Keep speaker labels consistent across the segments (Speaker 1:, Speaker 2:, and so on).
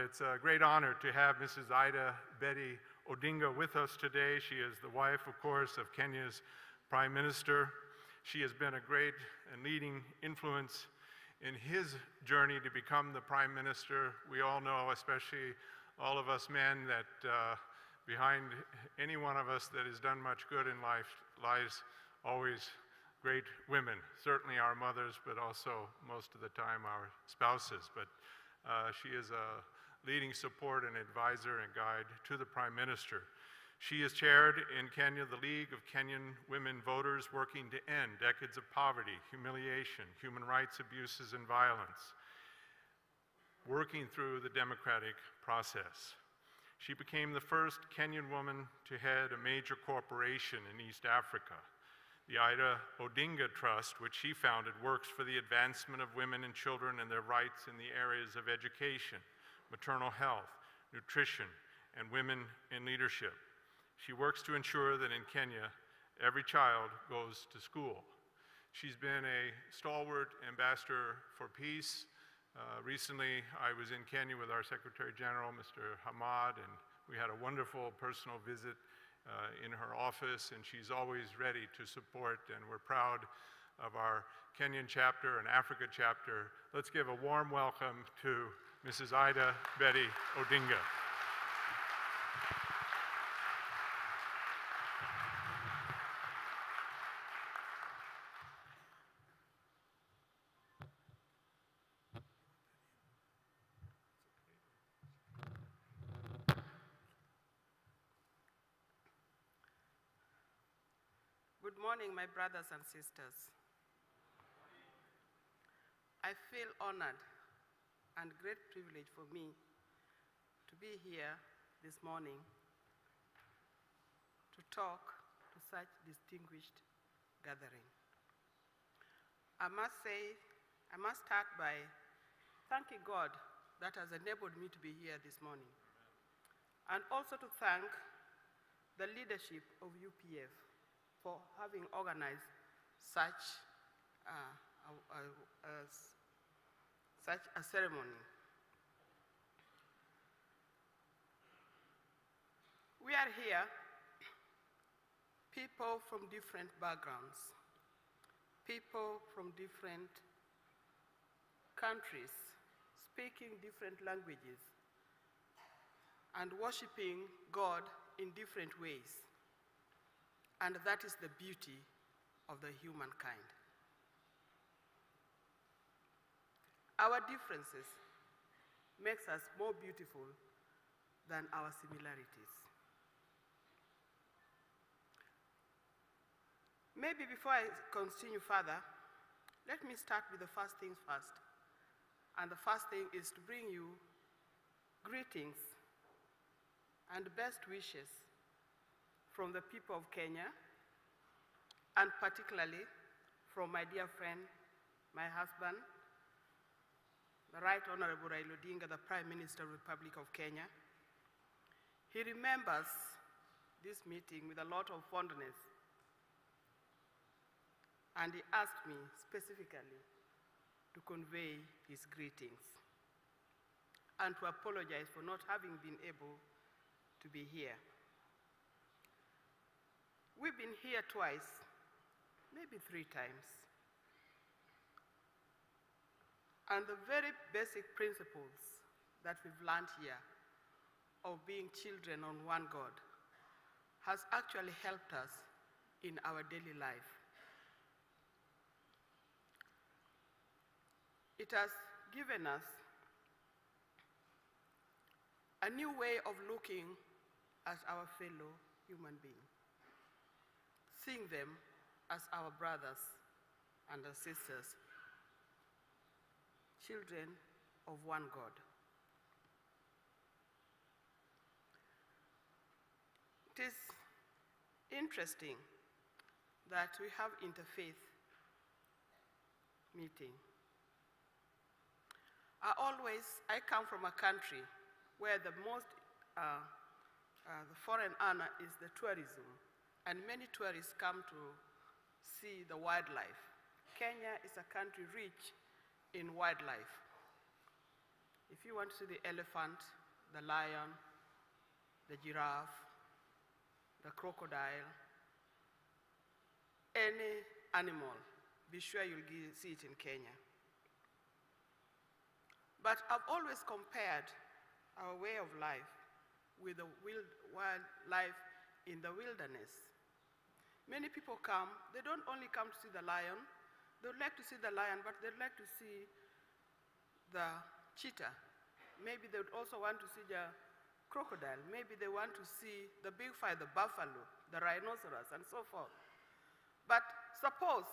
Speaker 1: It's a great honor to have Mrs. Ida Betty Odinga with us today. She is the wife, of course, of Kenya's Prime Minister. She has been a great and leading influence in his journey to become the Prime Minister. We all know, especially all of us men, that behind any one of us that has done much good in life lies always great women, certainly our mothers, but also most of the time our spouses. But she is a leading support and advisor and guide to the Prime Minister. She has chaired in Kenya the League of Kenyan Women Voters, working to end decades of poverty, humiliation, human rights abuses, and violence, working through the democratic process. She became the first Kenyan woman to head a major corporation in East Africa. The Ida Odinga Trust, which she founded, works for the advancement of women and children and their rights in the areas of education, maternal health, nutrition, and women in leadership. She works to ensure that in Kenya, every child goes to school. She's been a stalwart ambassador for peace. Recently, I was in Kenya with our Secretary General, Mr. Hamad, and we had a wonderful personal visit in her office, and she's always ready to support, and we're proud of our Kenyan chapter and Africa chapter. Let's give a warm welcome to Mrs. Ida Betty Odinga.
Speaker 2: Good morning, my brothers and sisters. I feel honored and great privilege for me to be here this morning to talk to such distinguished gathering. I must start by thanking God that has enabled me to be here this morning, and also to thank the leadership of UPF for having organized such a ceremony. We are here, people from different backgrounds, people from different countries, speaking different languages, and worshiping God in different ways. And that is the beauty of the humankind. Our differences makes us more beautiful than our similarities. Maybe before I continue further, let me start with the first things first. And the first thing is to bring you greetings and best wishes from the people of Kenya, and particularly from my dear friend, my husband, the Right Honorable Ida Odinga, the Prime Minister of the Republic of Kenya. He remembers this meeting with a lot of fondness, and he asked me specifically to convey his greetings and to apologize for not having been able to be here. We've been here twice, maybe 3 times. And the very basic principles that we've learned here of being children on one God has actually helped us in our daily life. It has given us a new way of looking at our fellow human beings, seeing them as our brothers and our sisters, children of one God. It is interesting that we have interfaith meeting. I come from a country where the most, the foreign earner is the tourism, and many tourists come to see the wildlife. Kenya is a country rich in wildlife. If you want to see the elephant, the lion, the giraffe, the crocodile, any animal, be sure you'll see it in Kenya. But I've always compared our way of life with the wildlife in the wilderness. Many people come, they don't only come to see the lion, they would like to see the lion, but they'd like to see the cheetah. Maybe they would also want to see the crocodile. Maybe they want to see the big five, the buffalo, the rhinoceros, and so forth. But suppose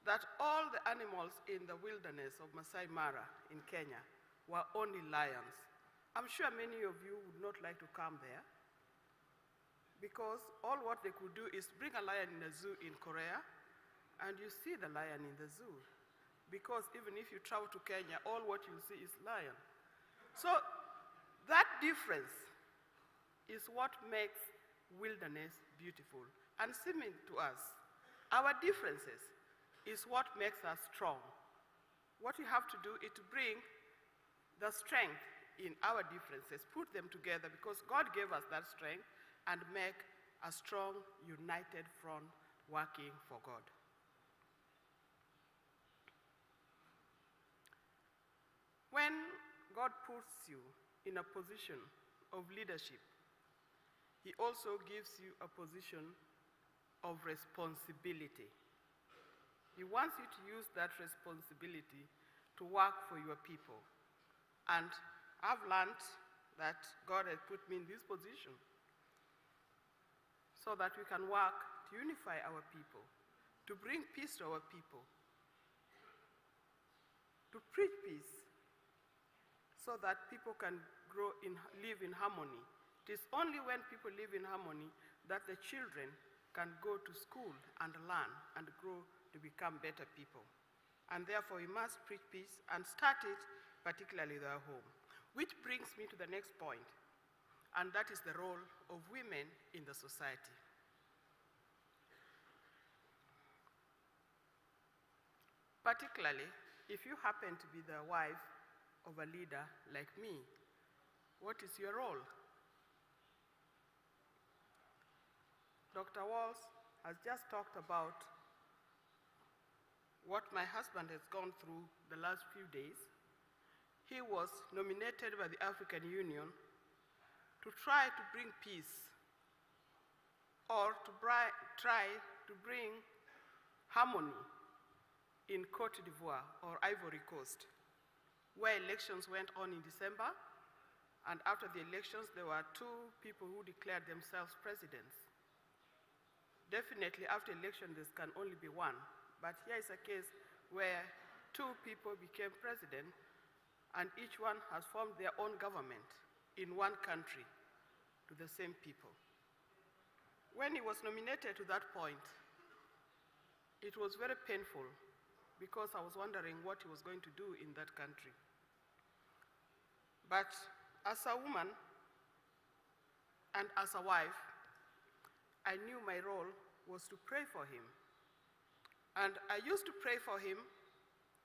Speaker 2: that all the animals in the wilderness of Masai Mara in Kenya were only lions. I'm sure many of you would not like to come there, because all what they could do is bring a lion in a zoo in Korea, and you see the lion in the zoo. Because even if you travel to Kenya, all what you see is lion. So that difference is what makes wilderness beautiful and similar to us. Our differences is what makes us strong. What you have to do is to bring the strength in our differences, put them together, because God gave us that strength, and make a strong, united front working for God. When God puts you in a position of leadership, He also gives you a position of responsibility. He wants you to use that responsibility to work for your people. And I've learned that God has put me in this position so that we can work to unify our people, to bring peace to our people, to preach peace, so that people can live in harmony. It is only when people live in harmony that the children can go to school and learn and grow to become better people. And therefore, we must preach peace and start it particularly in our home. Which brings me to the next point, and that is the role of women in the society. Particularly, if you happen to be the wife of a leader like me, what is your role? Dr. Walls has just talked about what my husband has gone through the last few days. He was nominated by the African Union to try to bring peace, or to try to bring harmony in Côte d'Ivoire, or Ivory Coast, where elections went on in December, and after the elections, there were two people who declared themselves presidents. Definitely, after election, there can only be one, but here is a case where two people became president, and each one has formed their own government in one country to the same people. When he was nominated to that point, it was very painful, because I was wondering what he was going to do in that country. But as a woman and as a wife, I knew my role was to pray for him. And I used to pray for him,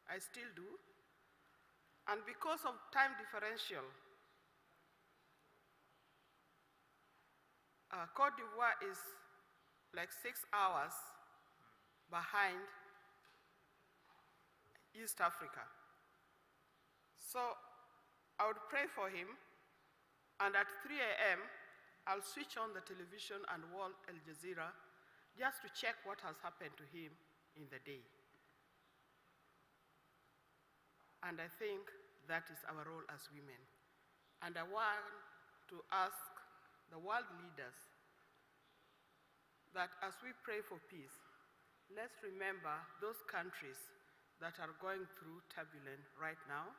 Speaker 2: I still do. And because of time differential, Côte d'Ivoire is like 6 hours behind East Africa. So I would pray for him, and at 3 a.m., I'll switch on the television and watch Al Jazeera just to check what has happened to him in the day. And I think that is our role as women. And I want to ask the world leaders that as we pray for peace, let's remember those countries that are going through turbulence right now,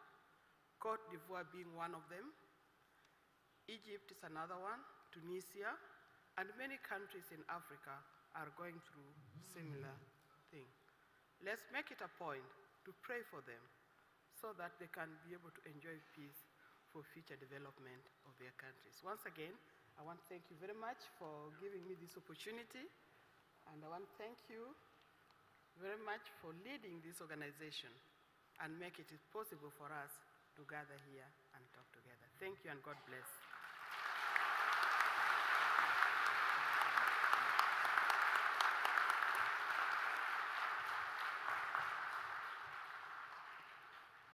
Speaker 2: Côte d'Ivoire being one of them, Egypt is another one, Tunisia, and many countries in Africa are going through similar thing. Let's make it a point to pray for them so that they can be able to enjoy peace for future development of their countries. Once again, I want to thank you very much for giving me this opportunity, and I want to thank you very much for leading this organization and make it possible for us to gather here and Thank you and God bless.